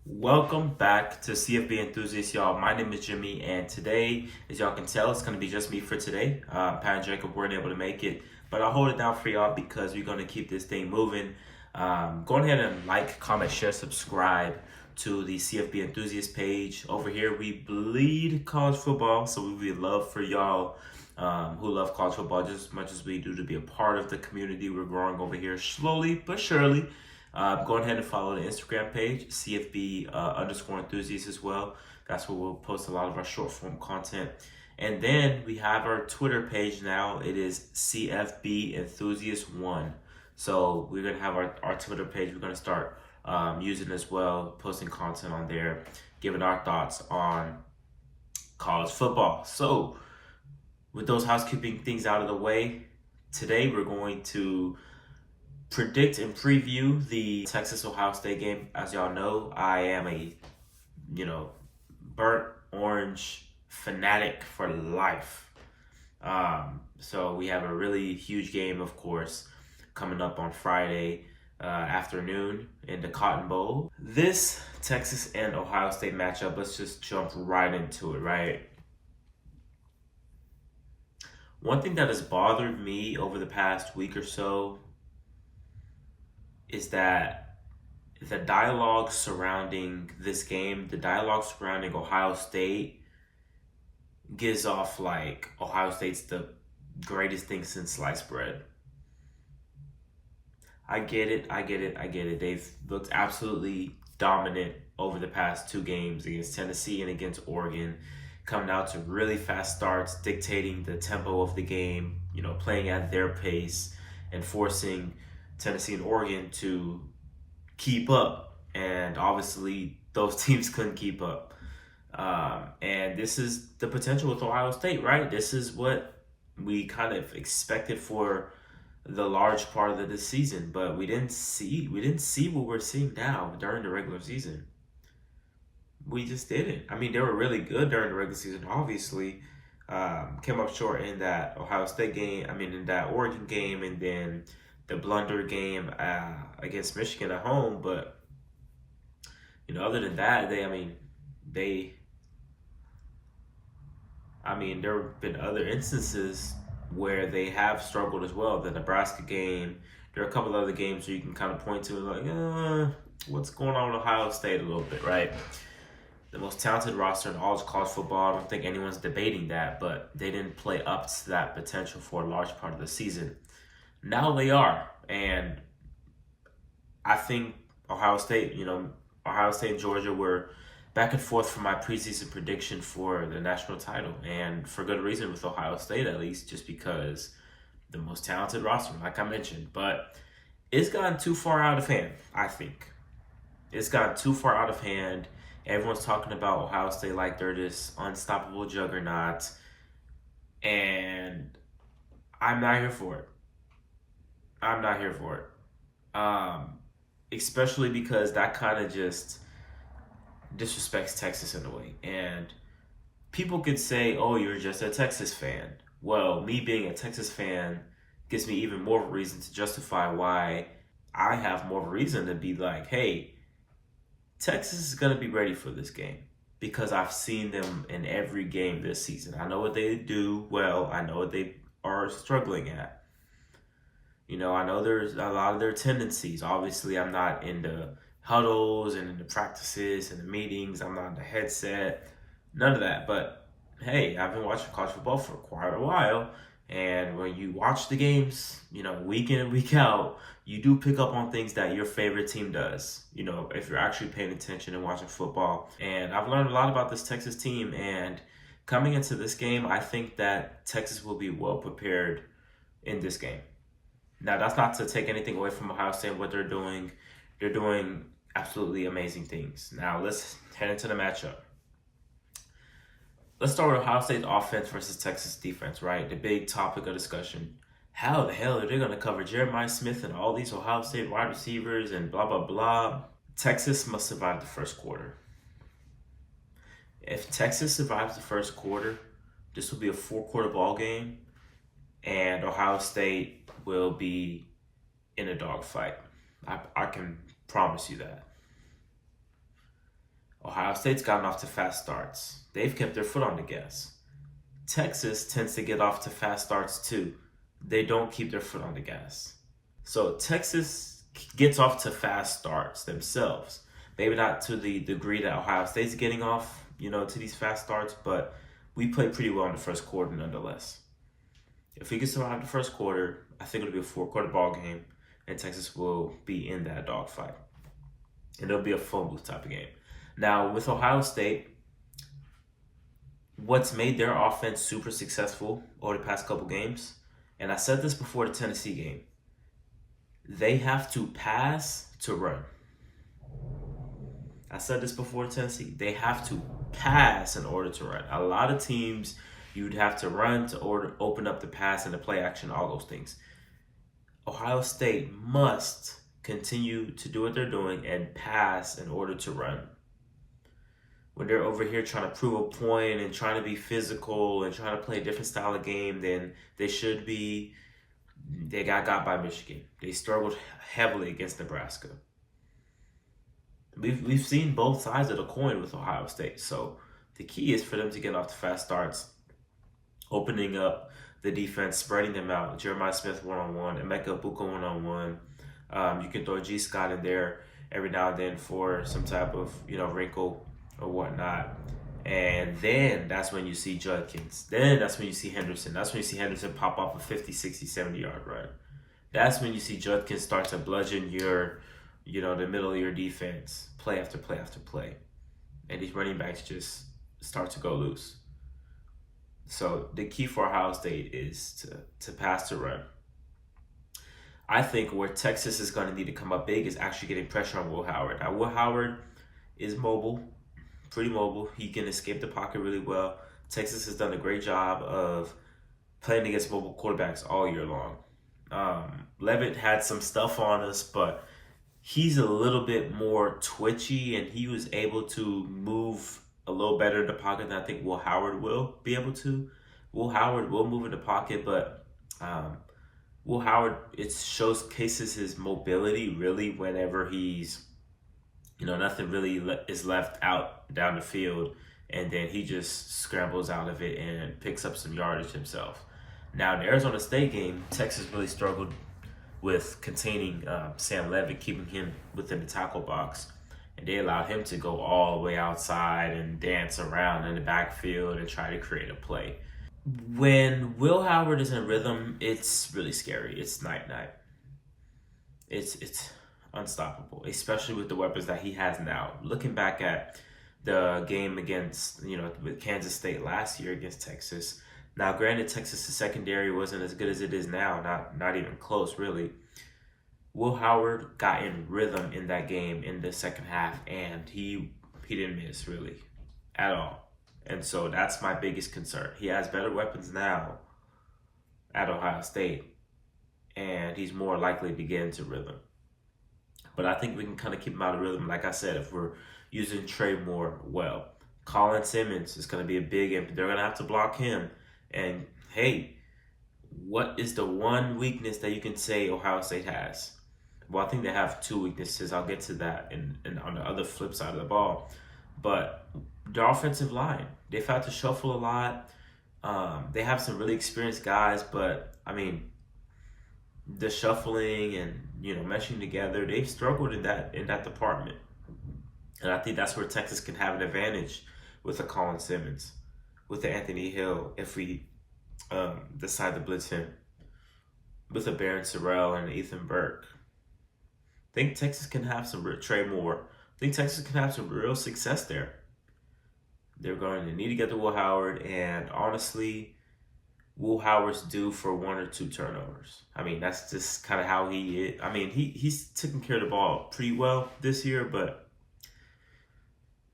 Welcome back to CFB Enthusiasts, y'all. My name is Jimmy, and today, as y'all can tell, it's going to be just me for today. Pat and Jacob weren't able to make it, but I'll hold it down for y'all because we're going to keep this thing moving. Go ahead and like, comment, share, subscribe to the CFB Enthusiast page. Over here, we bleed college football, so we would love for y'all who love college football just as much as we do to be a part of the community. We're growing over here slowly but surely. Go ahead and follow the Instagram page, CFB underscore enthusiasts as well. That's where we'll post a lot of our short form content. And then we have our Twitter page now. It is CFB Enthusiast 1. So we're going to have our Twitter page. We're going to start using as well, posting content on there, giving our thoughts on college football. So with those housekeeping things out of the way, today we're going to predict and preview the Texas-Ohio State game. As y'all know, I am a, burnt orange fanatic for life. So we have a really huge game, of course, coming up on Friday afternoon in the Cotton Bowl. This Texas and Ohio State matchup, let's just jump right into it, right? One thing that has bothered me over the past week or so is that the dialogue surrounding this game, the dialogue surrounding Ohio State, gives off like Ohio State's the greatest thing since sliced bread. I get it. They've looked absolutely dominant over the past two games against Tennessee and against Oregon, coming out to really fast starts, dictating the tempo of the game, playing at their pace and forcing Tennessee and Oregon to keep up, and obviously those teams couldn't keep up. And this is the potential with Ohio State, right? This is what we kind of expected for the large part of this season, but we didn't see what we're seeing now during the regular season. We just didn't. I mean, they were really good during the regular season, obviously. Came up short in that Ohio State game, in that Oregon game, and then the blunder game against Michigan at home. But other than that, there have been other instances where they have struggled as well. The Nebraska game, there are a couple of other games where you can kind of point to like, what's going on with Ohio State a little bit, right? The most talented roster in all of college football. I don't think anyone's debating that, but they didn't play up to that potential for a large part of the season. Now they are, and I think Ohio State and Georgia were back and forth for my preseason prediction for the national title, and for good reason with Ohio State at least, just because the most talented roster, like I mentioned. But it's gotten too far out of hand, I think. It's gotten too far out of hand. Everyone's talking about Ohio State like they're this unstoppable juggernaut, and I'm not here for it. Especially because that kind of just disrespects Texas in a way. And people could say, oh, you're just a Texas fan. Well, me being a Texas fan gives me even more of a reason to justify why I have more of a reason to be like, hey, Texas is going to be ready for this game because I've seen them in every game this season. I know what they do well. I know what they are struggling at. I know there's a lot of their tendencies. Obviously, I'm not in the huddles and in the practices and the meetings. I'm not in the headset. None of that. But, hey, I've been watching college football for quite a while. And when you watch the games, week in and week out, you do pick up on things that your favorite team does, if you're actually paying attention and watching football. And I've learned a lot about this Texas team. And coming into this game, I think that Texas will be well prepared in this game. Now, that's not to take anything away from Ohio State and what they're doing. They're doing absolutely amazing things. Now, let's head into the matchup. Let's start with Ohio State's offense versus Texas defense, right? The big topic of discussion. How the hell are they going to cover Jeremiah Smith and all these Ohio State wide receivers and blah, blah, blah? Texas must survive the first quarter. If Texas survives the first quarter, this will be a 4-quarter ball game, and Ohio State will be in a dogfight. I can promise you that. Ohio State's gotten off to fast starts. They've kept their foot on the gas. Texas tends to get off to fast starts too. They don't keep their foot on the gas. So Texas gets off to fast starts themselves. Maybe not to the degree that Ohio State's getting off, to these fast starts, but we played pretty well in the first quarter nonetheless. If we can survive the first quarter, I think it'll be a 4-quarter ball game, and Texas will be in that dogfight. And it'll be a phone booth type of game. Now, with Ohio State, what's made their offense super successful over the past couple games, and I said this before the Tennessee game, they have to pass to run. I said this before Tennessee. They have to pass in order to run. A lot of teams, you'd have to run to open up the pass and the play action, all those things. Ohio State must continue to do what they're doing and pass in order to run. When they're over here trying to prove a point and trying to be physical and trying to play a different style of game than they should be, they got by Michigan. They struggled heavily against Nebraska. We've seen both sides of the coin with Ohio State. So the key is for them to get off to fast starts, opening up the defense, spreading them out. Jeremiah Smith one-on-one, Emeka Buka one-on-one. You can throw G. Scott in there every now and then for some type of, wrinkle or whatnot. And then that's when you see Judkins. Then that's when you see Henderson. That's when you see Henderson pop off a 50, 60, 70-yard run. That's when you see Judkins start to bludgeon your, the middle of your defense, play after play after play. And these running backs just start to go loose. So the key for Ohio State is to pass to run. I think where Texas is going to need to come up big is actually getting pressure on Will Howard. Now, Will Howard is mobile, pretty mobile. He can escape the pocket really well. Texas has done a great job of playing against mobile quarterbacks all year long. Levitt had some stuff on us, but he's a little bit more twitchy, and he was able to move a little better in the pocket than I think Will Howard will be able to. Will Howard will move in the pocket, but Will Howard, it showcases his mobility really whenever he's, nothing really is left out down the field, and then he just scrambles out of it and picks up some yardage himself. Now, in the Arizona State game, Texas really struggled with containing Sam Levitt, keeping him within the tackle box. And they allowed him to go all the way outside and dance around in the backfield and try to create a play. When Will Howard is in rhythm, it's really scary. It's night-night. It's unstoppable, especially with the weapons that he has now. Looking back at the game against, with Kansas State last year against Texas. Now, granted, Texas' secondary wasn't as good as it is now, not even close, really. Will Howard got in rhythm in that game in the second half, and he didn't miss, really, at all. And so that's my biggest concern. He has better weapons now at Ohio State, and he's more likely to get into rhythm. But I think we can kind of keep him out of rhythm, like I said, if we're using Trey Moore well. Colin Simmons is going to be a big impact. They're going to have to block him. And, hey, what is the one weakness that you can say Ohio State has? Well, I think they have two weaknesses. I'll get to that in on the other flip side of the ball. But their offensive line, they've had to shuffle a lot. They have some really experienced guys, but, the shuffling and, meshing together, they've struggled in that department. And I think that's where Texas can have an advantage with a Colin Simmons, with the Anthony Hill, if we decide to blitz him, with a Barron Sorrell and Ethan Burke. I think Texas can have some Trey Moore. I think Texas can have some real success there. They're going to need to get to Will Howard, and honestly, Will Howard's due for 1 or 2 turnovers. That's just kind of how he is. He's taken care of the ball pretty well this year, but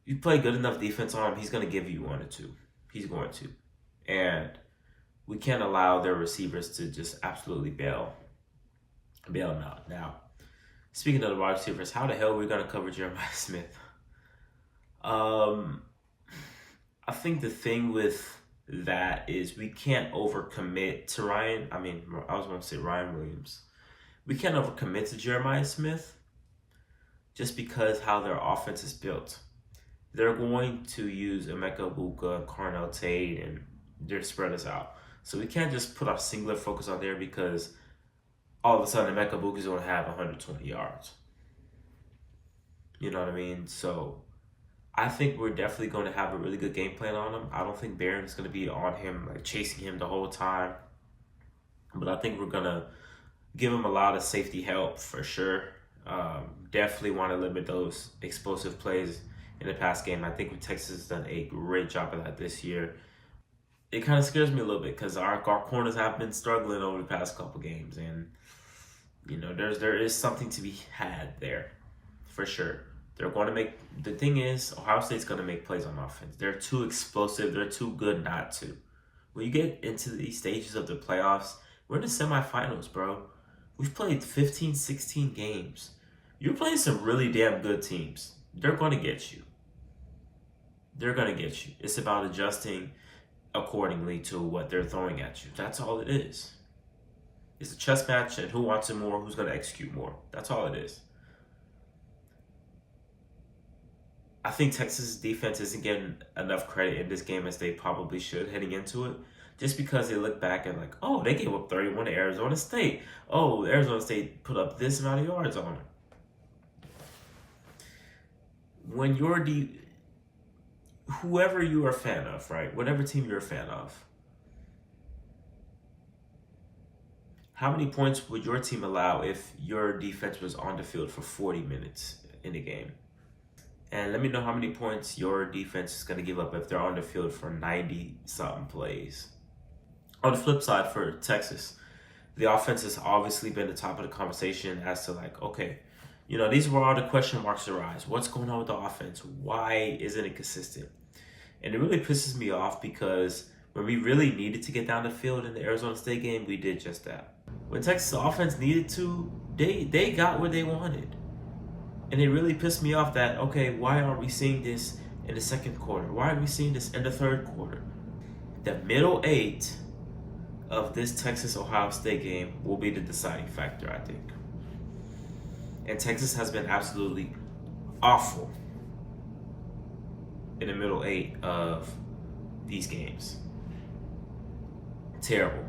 you play good enough defense on him, he's going to give you 1 or 2. He's going to. And we can't allow their receivers to just absolutely bail him out. Now, speaking of the wide receivers, how the hell are we going to cover Jeremiah Smith? I think the thing with that is we can't overcommit to Ryan. I was going to say Ryan Williams. We can't overcommit to Jeremiah Smith just because how their offense is built. they're going to use Emeka Buka, Carnell Tate, and they're spread us out. So we can't just put our singular focus out there because all of a sudden Emeka Buka is going to have 120 yards. You know what I mean? So I think we're definitely going to have a really good game plan on him. I don't think Barron's going to be on him, like chasing him the whole time. But I think we're going to give him a lot of safety help for sure. Definitely want to limit those explosive plays in the past game. I think Texas has done a great job of that this year. It kind of scares me a little bit because our corners have been struggling over the past couple games, and there is something to be had there for sure. They're going to make the thing is Ohio State's going to make plays on offense. They're too explosive. They're too good not to. When you get into these stages of the playoffs, we're in the semifinals, bro. We've played 15, 16 games. You're playing some really damn good teams. They're going to get you. They're going to get you. It's about adjusting accordingly to what they're throwing at you. That's all it is. It's a chess match, and who wants it more, who's going to execute more. That's all it is. I think Texas' defense isn't getting enough credit in this game as they probably should heading into it. Just because they look back and like, oh, they gave up 31 to Arizona State. Oh, Arizona State put up this amount of yards on them. When you're whoever you are a fan of, right? Whatever team you're a fan of, how many points would your team allow if your defense was on the field for 40 minutes in the game? And let me know how many points your defense is going to give up if they're on the field for 90-something plays. On the flip side for Texas, the offense has obviously been the top of the conversation as to like, okay, these were all the question marks arise. What's going on with the offense? Why isn't it consistent? And it really pisses me off because when we really needed to get down the field in the Arizona State game, we did just that. When Texas offense needed to, they got what they wanted. And it really pissed me off that, okay, why aren't we seeing this in the second quarter? Why aren't we seeing this in the third quarter? The middle 8 of this Texas-Ohio State game will be the deciding factor, I think. And Texas has been absolutely awful in the middle 8 of these games. Terrible.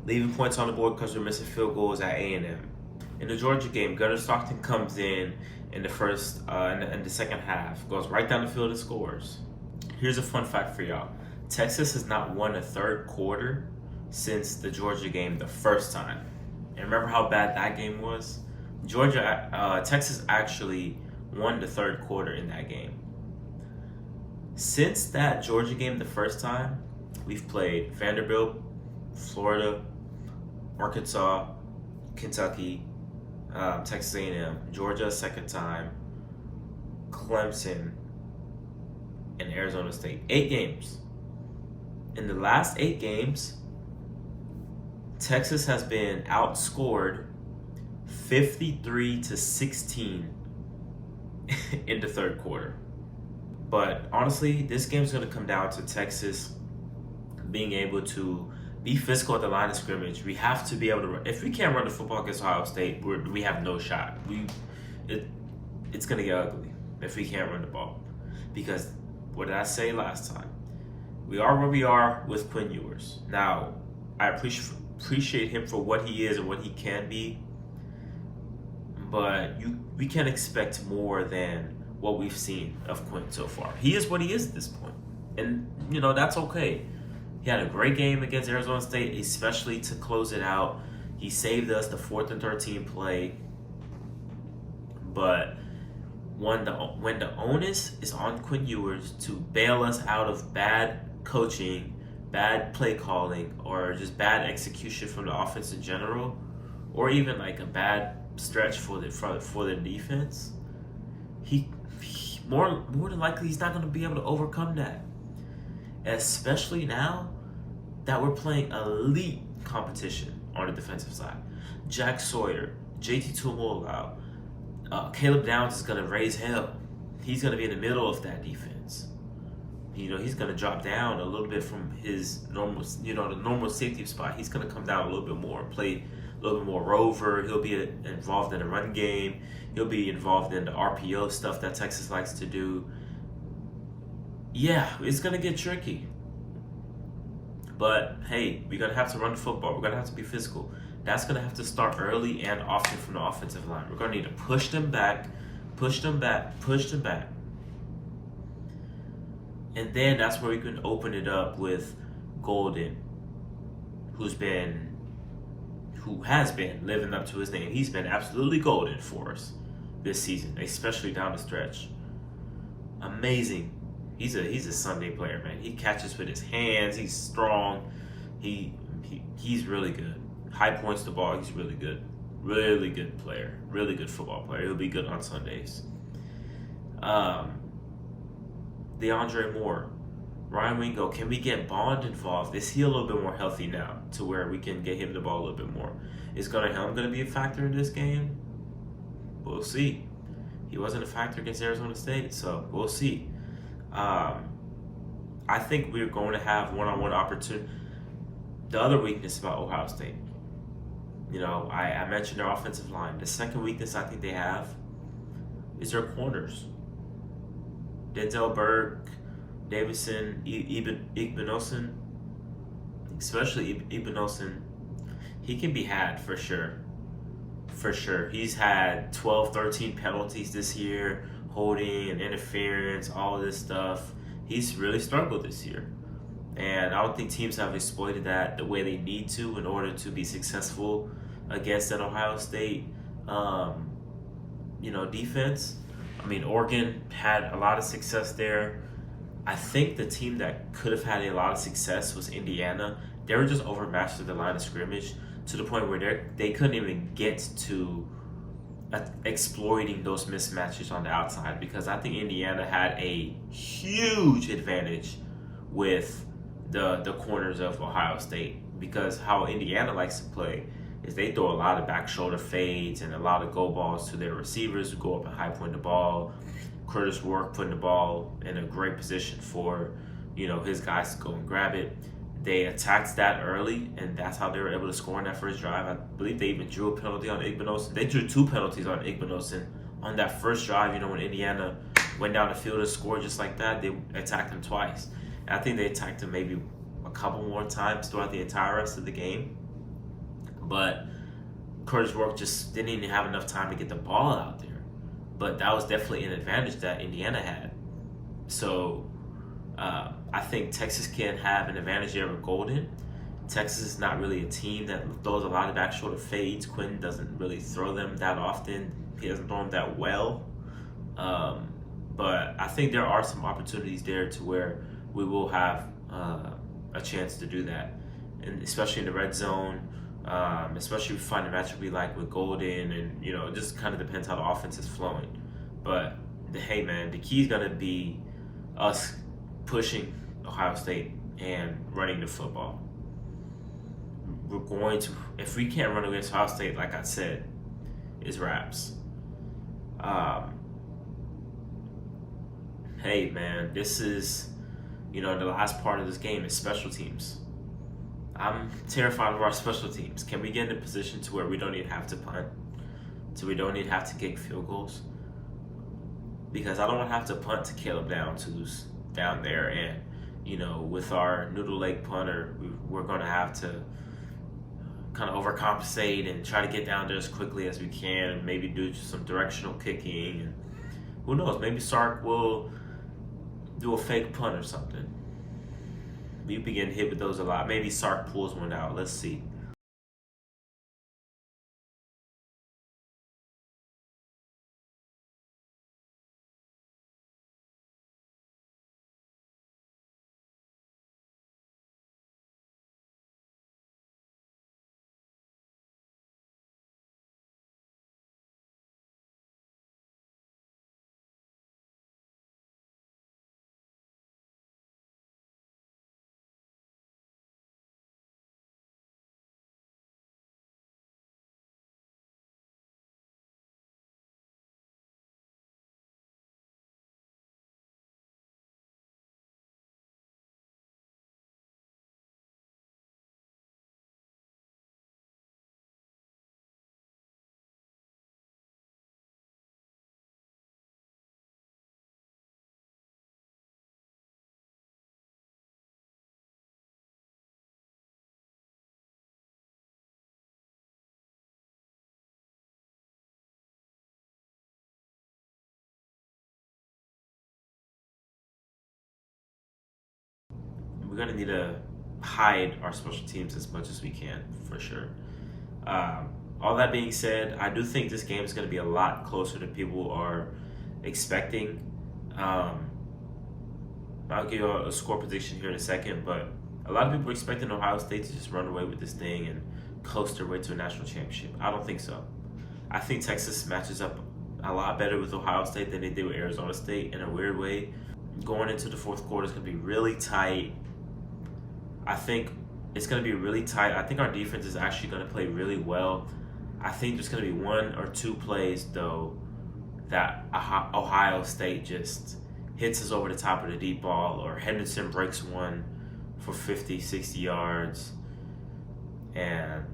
Leaving points on the board because we're missing field goals at A&M. In the Georgia game, Gunnar Stockton comes in the first, in the second half, goes right down the field and scores. Here's a fun fact for y'all. Texas has not won a third quarter since the Georgia game the first time. And remember how bad that game was? Texas actually won the third quarter in that game. Since that Georgia game the first time, we've played Vanderbilt, Florida, Arkansas, Kentucky, Texas A&M, Georgia second time, Clemson, and Arizona State. 8 games. In the last 8 games, Texas has been outscored 53-16 in the third quarter. But honestly, this game's going to come down to Texas being able to be physical at the line of scrimmage. We have to be able to run. If we can't run the football against Ohio State, we have no shot. It's going to get ugly if we can't run the ball. Because what did I say last time? We are where we are with Quinn Ewers. Now, I appreciate him for what he is and what he can be. But we can't expect more than what we've seen of Quinn so far. He is what he is at this point. And, that's okay. He had a great game against Arizona State, especially to close it out. He saved us the 4th and 13 play. But when the onus is on Quinn Ewers to bail us out of bad coaching, bad play calling, or just bad execution from the offense in general, or even like a bad stretch for the defense, he more than likely he's not going to be able to overcome that. Especially now that we're playing elite competition on the defensive side. Jack Sawyer, JT Tuimoloau, Caleb Downs is going to raise hell. He's going to be in the middle of that defense. He's going to drop down a little bit from his normal, the normal safety spot. He's going to come down a little bit more and play a little bit more rover. He'll be involved in the run game. He'll be involved in the RPO stuff that Texas likes to do. Yeah, it's gonna get tricky. But hey, we're gonna have to run the football. We're gonna have to be physical. That's gonna have to start early and often from the offensive line. We're gonna need to push them back, push them back, push them back, and then that's where we can open it up with Golden, who's been, who has been living up to his name. He's been absolutely golden for us this season, especially down the stretch. Amazing. He's a Sunday player, man. He catches with his hands. He's strong. He's really good. High points the ball. He's really good. Really good player. Really good football player. He'll be good on Sundays. Um, DeAndre Moore, Ryan Wingo. Can we get Bond involved? Is he a little bit more healthy now to where we can get him the ball a little bit more? Is Gunnar Helm going to be a factor in this game? We'll see. He wasn't a factor against Arizona State, so we'll see. Um, I think we're going to have one-on-one opportunity. The other weakness about Ohio State, I mentioned their offensive line. The second weakness I think they have is their corners. Denzel Burke, Davison, Igbinosun, especially Igbinosun, he can be had for sure. For sure. He's had 12, 13 penalties this year, holding and interference, all of this stuff. He's really struggled this year. And I don't think teams have exploited that the way they need to in order to be successful against an Ohio State, um, defense. I mean, Oregon had a lot of success there. I think the team that could have had a lot of success was Indiana. They were just overmatched at the line of scrimmage to the point where they couldn't even get to exploiting those mismatches on the outside because I think Indiana had a huge advantage with the corners of Ohio State because how Indiana likes to play is they throw a lot of back shoulder fades and a lot of go balls to their receivers who go up and high point the ball. Curtis Rourke putting the ball in a great position for, his guys to go and grab it. They attacked that early, and that's how they were able to score in that first drive. I believe they even drew a penalty on Igbinosun. They drew two penalties on Igbinosun on that first drive. When Indiana went down the field and scored just like that, they attacked him twice. And I think they attacked him maybe a couple more times throughout the entire rest of the game. But Curtis Rourke just didn't even have enough time to get the ball out there. But that was definitely an advantage that Indiana had. So I think Texas can have an advantage there with Golden. Texas is not really a team that throws a lot of back shoulder fades. Quinn doesn't really throw them that often. He doesn't throw them that well. But I think there are some opportunities there to where we will have a chance to do that, and especially in the red zone. Especially if we find a matchup we like with Golden, and it just kind of depends how the offense is flowing. But hey, man, the key is gonna be us pushing Ohio State and running the football. We're going to, if we can't run against Ohio State, like I said, is wraps. Um, hey, man, this is, the last part of this game is special teams. I'm terrified of our special teams. Can we get in a position to where we don't even have to punt? So we don't even have to kick field goals? Because I don't want to have to punt to Caleb Downs, who's down there. And, with our noodle leg punter, we're going to have to kind of overcompensate and try to get down there as quickly as we can and maybe do some directional kicking. And who knows? Maybe Sark will do a fake punt or something. We've been getting hit with those a lot. Maybe Sark pulls one out. Let's see. we're gonna need to hide our special teams as much as we can for sure. All that being said, I do think this game is going to be a lot closer than people are expecting. Um, I'll give you a score prediction here in a second, but a lot of people are expecting Ohio State to just run away with this thing and coast their way to a national championship. I don't think so. I think Texas matches up a lot better with Ohio State than they did with Arizona State in a weird way. Going into the fourth quarter is going to be really tight. I think it's going to be really tight. I think our defense is actually going to play really well. I think there's going to be one or two plays, though, that Ohio State just hits us over the top of the deep ball, or Henderson breaks one for 50, 60 yards. And,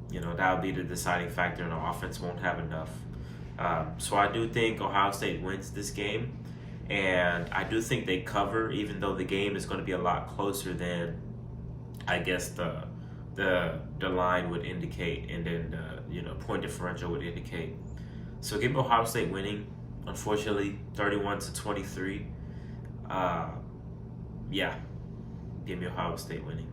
that'll be the deciding factor, and our offense won't have enough. So I do think Ohio State wins this game. And I do think they cover, even though the game is going to be a lot closer than I guess the line would indicate, and then the point differential would indicate. So give me Ohio State winning, unfortunately, 31-23. Yeah, give me Ohio State winning.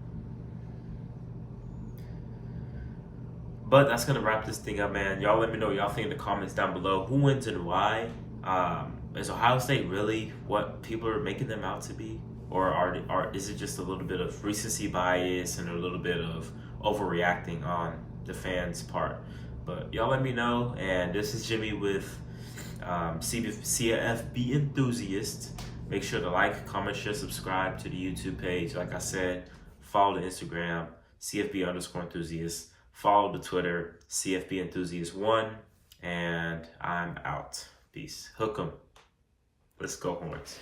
But that's gonna wrap this thing up, man. Y'all let me know what y'all think in the comments down below. Who wins and why? Is Ohio State really what people are making them out to be? Or is it just a little bit of recency bias and a little bit of overreacting on the fans' part? But y'all let me know. And this is Jimmy with CFB Enthusiast. Make sure to like, comment, share, subscribe to the YouTube page. Like I said, follow the Instagram, CFB_enthusiast. Follow the Twitter, CFB Enthusiast1. And I'm out. Peace. Hook 'em. Let's go, Horns.